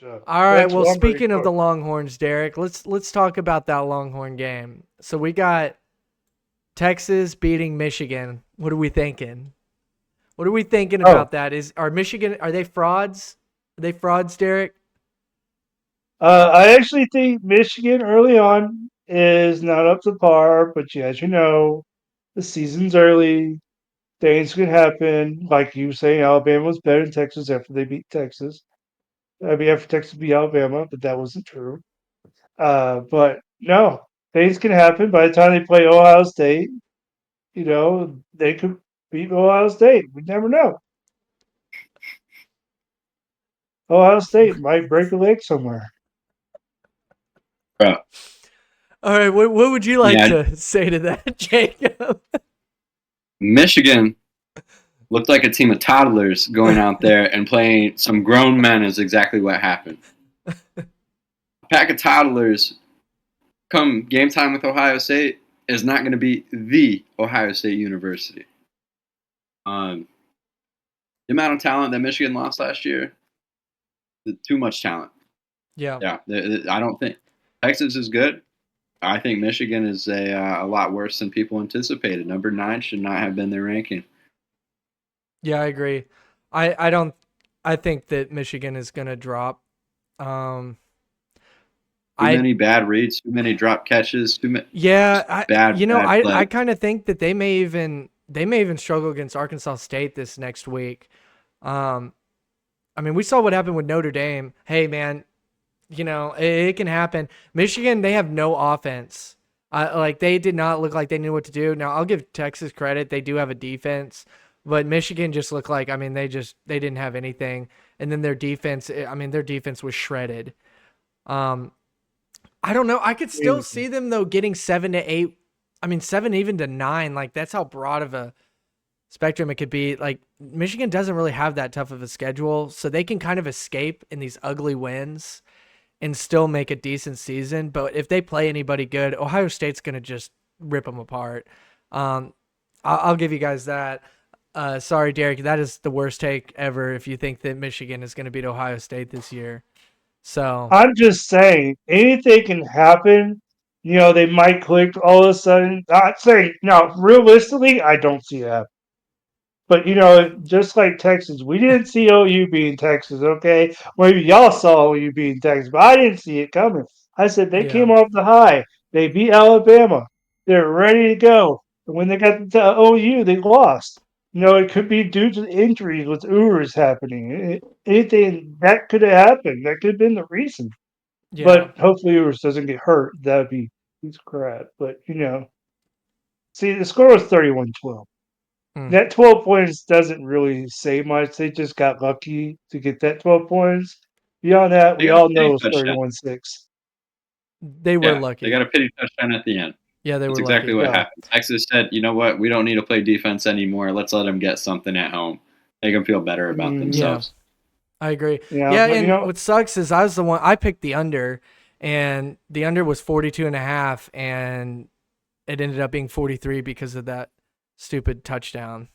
So All right. that's Well, what I'm ready speaking of for. the Longhorns, Derek, let's talk about that Longhorn game. So we got Texas beating Michigan. What are we thinking? What are we thinking Oh, about that? Are Michigan, are they frauds? Are they frauds, Derek? I actually think Michigan early on is not up to par, but as you know, the season's early. Things can happen. Like you say, Alabama was better than Texas after they beat Texas. I mean, after Texas beat Alabama, but that wasn't true. But no, things can happen. By the time they play Ohio State, they could beat Ohio State. We never know. Ohio State might break a leg somewhere. Bro, All right. What would you like yeah, to say to that, Jacob? Michigan looked like a team of toddlers going out there and playing some grown men is exactly what happened. A pack of toddlers come game time with Ohio State is not going to be the Ohio State University. Um, the amount of talent that Michigan lost last year, too much talent. Yeah. Yeah, I don't think Texas is good. I think Michigan is a lot worse than people anticipated. Number 9 should not have been their ranking. Yeah, I agree. I don't I think that Michigan is going to drop. Um Too I many bad reads, too many drop catches, too many Yeah, just bad, bad I play. kind of think that they may even struggle against Arkansas State this next week. Um I mean, we saw what happened with Notre Dame. Hey man, it can happen. Michigan, they have no offense. Like they did not look like they knew what to do. Now, I'll give Texas credit. They do have a defense, but Michigan just looked like, I mean, they didn't have anything. And then their defense, I mean, their defense was shredded. Um I don't know. I could still see them though getting 7 to 8. I mean, 7 even to 9. Like that's how broad of a spectrum it could be. Like Michigan doesn't really have that tough of a schedule, so they can kind of escape in these ugly wins and still make a decent season. But if they play anybody good, Ohio State's going to just rip them apart. Um, I'll give you guys that. Sorry, Derek, that is the worst take ever if you think that Michigan is going to beat Ohio State this year. So, I'm just saying, anything can happen. They might click all of a sudden. Not saying now, realistically, I don't see that. But just like Texas, we didn't see OU being Texas, okay? Maybe y'all saw OU being Texas, but I didn't see it coming. I said they yeah. came off the high. They beat Alabama. They're ready to go. And when they got to OU, they lost. It could be due to the injuries with Uvers happening. Anything that could have happened. That could have been the reason. Yeah. But hopefully Uvers doesn't get hurt. That would be he's crap. But see, the score was 31-12. Hmm. That 12 points doesn't really say much. They just got lucky to get that 12 points. Beyond that, They we got a all know pity it's touchdown. 31-6. They were Yeah, they lucky. got a pity touchdown at the end. Yeah, they That's were exactly lucky. what Yeah. happened. Texas said, you know what? We don't need to play defense anymore. Let's let them get something at home. Make them feel better about Mm, Yeah, themselves. I agree. yeah, Yeah, but and what sucks is I was the one I picked the under, and the under was 42.5, and it ended up being 43 because of that stupid touchdown.